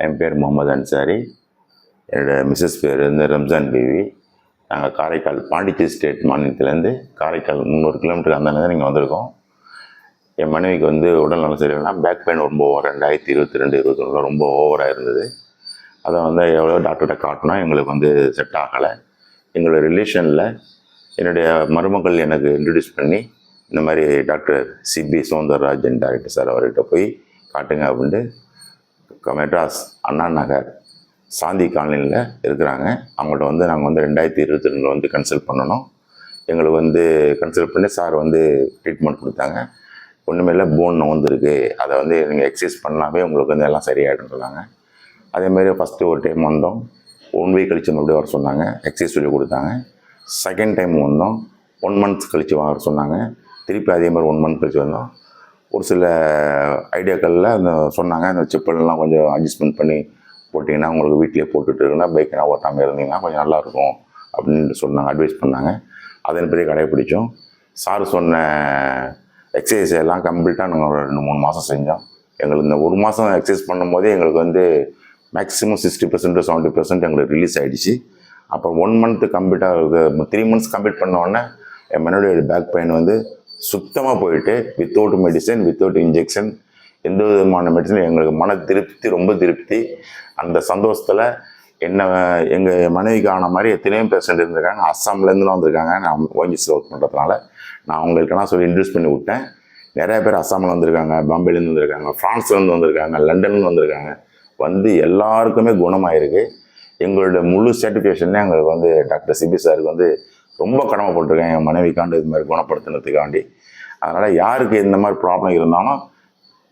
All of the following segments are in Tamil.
என் பேர் முகமது அன்சாரி. என்னோடய மிஸ்ஸஸ் பேர் வந்து ரம்ஜான் பிவி. நாங்கள் காரைக்கால் பாண்டிச்சேரி ஸ்டேட் மாநிலத்திலேருந்து காரைக்கால் 300 கிலோமீட்டர் அந்த நீங்கள் வந்திருக்கோம். என் மனைவிக்கு வந்து உடல் நலம் சரியில்லைன்னா பேக் பெயின் ரொம்ப 2022-21 ரொம்ப ஓவராக இருந்தது. அதை வந்து எவ்வளோ டாக்டர்கிட்ட காட்டினா எங்களுக்கு வந்து செட் ஆகலை. எங்களோட ரிலேஷனில் என்னுடைய மருமகள் எனக்கு இன்ட்ரடியூஸ் பண்ணி இந்த மாதிரி doctor CP Soundararajan director sir அவர்கிட்ட போய் காட்டுங்க அப்படின்ட்டு மெட்ராஸ் அண்ணா நகர் சாந்தி காலனியில் இருக்கிறாங்க. அவங்கள்ட்ட வந்து நாங்கள் வந்து 2022 வந்து கன்சல்ட் பண்ணணும். எங்களுக்கு வந்து கன்சல்ட் பண்ணி சார் வந்து ட்ரீட்மெண்ட் கொடுத்தாங்க. ஒன்றுமே இல்லை, போன் வந்துருக்கு, அதை வந்து நீங்கள் எக்ஸசைஸ் பண்ணாவே உங்களுக்கு வந்து எல்லாம் சரியாயிடுன்னு சொன்னாங்க. அதேமாதிரி ஃபஸ்ட்டு ஒரு டைம் வந்தோம், 1 வீக் கழிச்சு மறுபடியும் வர சொன்னாங்க, எக்ஸசைஸ் சொல்லி கொடுத்தாங்க. செகண்ட் டைம் வந்தோம், 1 மந்த்ஸ் கழித்து வர சொன்னாங்க. திருப்பி அதே மாதிரி 1 மந்த் கழிச்சு வந்தோம். ஒரு சில ஐடியாக்களில் அந்த சொன்னாங்க, அந்த சிப்பல்லாம் கொஞ்சம் அட்ஜஸ்ட்மெண்ட் பண்ணி போட்டிங்கன்னா உங்களுக்கு வீட்டிலே போட்டுட்டு இருக்குன்னா பைக்கெலாம் ஓட்டாமல் இருந்தீங்கன்னா கொஞ்சம் நல்லாயிருக்கும் அப்படின்னு சொன்னாங்க, அட்வைஸ் பண்ணாங்க. அதன்படி கடைப்பிடிச்சோம். சார் சொன்ன எக்ஸசைஸ் எல்லாம் கம்ப்ளீட்டாக நாங்கள் ஒரு 2-3 மாதம் செஞ்சோம். எங்களுக்கு இந்த 1 மாதம் எக்ஸசைஸ் பண்ணும்போதே எங்களுக்கு வந்து மேக்ஸிமம் 60% 70% எங்களுக்கு ரிலீஸ் ஆகிடுச்சு. அப்புறம் 1 மந்த்து கம்ப்ளீட்டாக 3 மந்த்ஸ் கம்ப்ளீட் பண்ணோடனே என் மனைவியோட பேக் பெயின் வந்து சுத்தமாக போயிட்டு வித்தவுட் மெடிசன், வித்தவுட் இன்ஜெக்ஷன், எந்த விதமான மெடிசன். எங்களுக்கு மன திருப்தி, ரொம்ப திருப்தி. அந்த சந்தோஷத்தில் என்ன எங்கள் மனைவிக்கு ஆன மாதிரி எத்தனையோ பேஷண்ட் இருந்திருக்காங்க. அஸ்ஸாம்லேருந்துலாம் வந்திருக்காங்க. நான் ஓஎன்ஜிசியில் ஒர்க் பண்ணுறதுனால நான் அவங்களுக்கெல்லாம் சொல்லி இன்ட்ரடியூஸ் பண்ணி விட்டேன். நிறையா பேர் அஸ்ஸாமில் வந்திருக்காங்க, பாம்பேலேருந்து வந்திருக்காங்க, ஃப்ரான்ஸ்லேருந்து வந்திருக்காங்க, லண்டன்லேருந்து வந்திருக்காங்க. வந்து எல்லாருக்குமே குணமாயிருக்கு. எங்களோட முழு சர்டிஃபிகேஷனே எங்களுக்கு வந்து டாக்டர் சிபி சாருக்கு வந்து ரொம்ப கடமைப்பட்டிருக்கேன், என் மனைவிக்காண்டு இது மாதிரி குணப்படுத்தினதுக்காண்டி. அதனால் யாருக்கு இந்த மாதிரி ப்ராப்ளம் இருந்தாலும்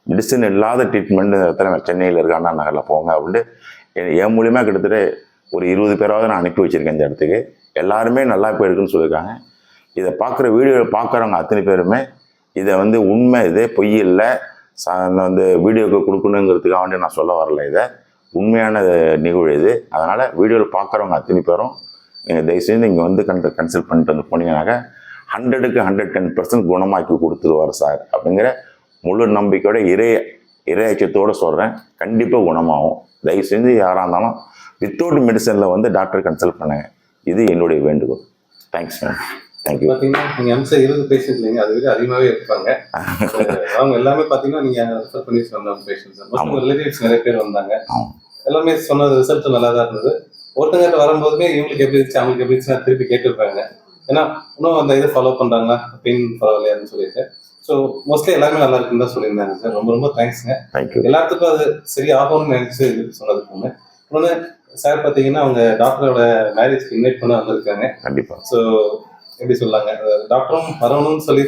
மெடிசன் இல்லாத ட்ரீட்மெண்ட் எத்தனை சென்னையில் இருக்க அண்ணா நகரில் போங்க அப்படின்ட்டு என் மூலியமாக கிட்டத்தட்ட ஒரு 20 பேராவது நான் அனுப்பி வச்சுருக்கேன் இந்த இடத்துக்கு. எல்லாருமே நல்லா போயிருக்குன்னு சொல்லியிருக்காங்க. இதை பார்க்குற வீடியோவில் பார்க்குறவங்க அத்தனை பேருமே இதை வந்து உண்மை, இதே பொய் இல்லை, வந்து வீடியோவுக்கு கொடுக்கணுங்கிறதுக்காக வேண்டி நான் சொல்ல வரல. இதை உண்மையான நிகழ்வு இது. அதனால் வீடியோவில் பார்க்குறவங்க அத்தனை பேரும் நீங்கள் தயவுசெய்து இங்கே வந்து கன்சல்ட் பண்ணிட்டு வந்து போனீங்கன்னாக்கா 100க்கு 110% குணமாக்கி கொடுத்துருவார் சார் அப்படிங்கிற முழு நம்பிக்கையோட இறையச்சத்தோடு சொல்கிறேன். கண்டிப்பாக குணமாகும். தயவுசெய்து யாராக இருந்தாலும் வித்தவுட் மெடிசனில் வந்து டாக்டர் கன்சல்ட் பண்ணுங்க. இது என்னுடைய வேண்டுகோள். Thanks ma'am. தேங்க்யூ. பார்த்தீங்கன்னா நீங்கள் அம்சம் 20 பேஷண்ட் இல்லைங்க, அதை விட அதிகமாகவே இருப்பாங்க. அவங்க எல்லாமே பார்த்தீங்கன்னா நீங்கள் ரெஃபர் பண்ணி சொன்ன பேஷண்ட்ஸ் ரிலேட்டிவ்ஸ் நிறைய பேர் வந்தாங்க. எல்லாமே சொன்னது ரிசல்ட் நல்லா தான் இருந்தது. ஒருத்தங்கிட்ட வரும்போதுமே இவங்களுக்கு எப்படி இருந்துச்சு, அவங்களுக்கு எப்படி இருந்துச்சு திருப்பி கேட்டுருப்பாங்க. ஏன்னா இன்னும் அந்த இதை ஃபாலோ பண்ணுறாங்களா, பெயின் பரவாயில்லையான்னு சொல்லிட்டு. ஸோ மோஸ்ட்லி எல்லாமே நல்லா இருக்குன்னு தான் சொல்லியிருந்தாங்க சார். ரொம்ப ரொம்ப தேங்க்ஸுங்க. எல்லாத்துக்கும் அது சரி ஆகும்னு நினைச்சு சொன்னதுக்கு ஒன்று. இன்னொன்று சார் பார்த்தீங்கன்னா அவங்க டாக்டரோட மேரேஜ்க்கு இன்வைட் பண்ண வந்திருக்காங்க. கண்டிப்பாக. ஸோ எப்படி சொல்லாங்க, டாக்டரும் வரணும்னு சொல்லி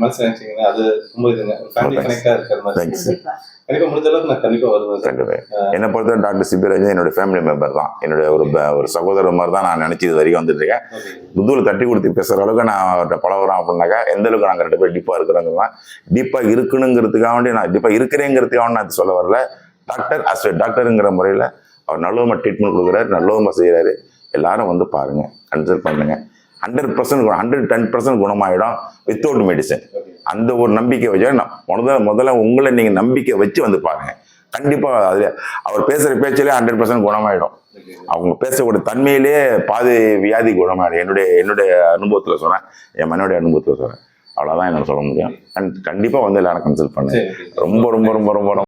மனசு நினைச்சிங்கன்னா அது ரொம்ப இதுங்க, ஃபேமிலி கனெக்டாக இருக்கிற மாதிரி. கண்டிப்பாக முடிஞ்ச அளவுக்கு நான் கண்டிப்பாக வருவேன். கண்டிப்பாக. என்னை பொறுத்த டாக்டர் சிபி ராஜன் என்னோட ஃபேமிலி மெம்பர் தான், என்னுடைய ஒரு சகோதரர் மாதிரி தான் நான் நினச்சி இது வரைக்கும் வந்துட்டு இருக்கேன். புத்தூர் தட்டி கொடுத்து பேசுகிற அளவுக்கு நான் அவர்கிட்ட பழகுறோம் அப்படின்னாக்கா எந்த அளவுக்கு நாங்கள் 2 பேர் டீப்பாக இருக்கிறோங்கன்னா, டீப்பாக இருக்கணுங்கிறதுக்காக வேண்டி நான் டீப்பாக இருக்கிறேங்கிறதுக்காக நான் சொல்ல வரல. டாக்டர் டாக்டருங்கிற முறையில் அவர் நல்லவமாக ட்ரீட்மெண்ட் கொடுக்குறாரு, நல்லவமாக செய்கிறாரு. எல்லாரும் வந்து பாருங்கள், கன்சல்ட் பண்ணுங்க. 100% 110% குணமாயிடும் வித்தவுட் மெடிசன். அந்த ஒரு நம்பிக்கை வச்சு முதல்ல உங்களை நீங்கள் நம்பிக்கை வச்சு வந்து பாருங்க. கண்டிப்பாக அதில் அவர் பேசுகிற பேச்சிலே 100% குணமாயிடும். அவங்க பேசக்கூடிய தன்மையிலே பாதி வியாதி குணமாயிடும். என்னுடைய அனுபவத்தில் சொன்னேன், என் மனைவிடைய அனுபவத்தில் சொன்னேன். அவ்வளோதான் என்னால் சொல்ல முடியும். கண்டிப்பாக வந்து எல்லாரும் கன்சல்ட் பண்ணுங்க. ரொம்ப ரொம்ப ரொம்ப ரொம்ப